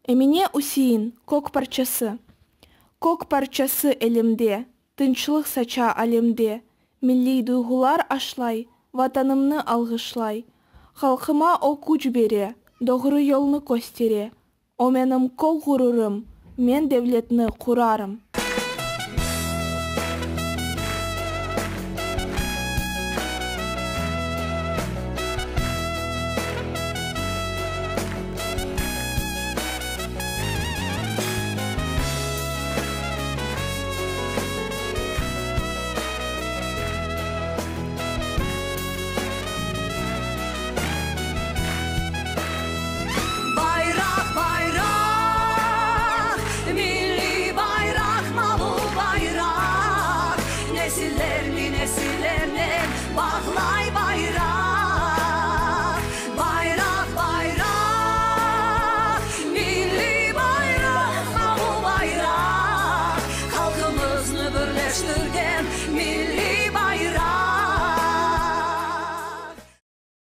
Эмине усиин көк парчасы. Көк парчасы элимде, тынчылык сача алемде. Милли дуйгулар ашлай, ватанымны алгышлай. Халкыма о күч бере, doğru yolunu көстере. О менің кол гурурым, мен devletni курарым. Bağlay bayrak, bayrak, bayrak, milli bayrak, bu bayrak, halkımızı birleştirgen milli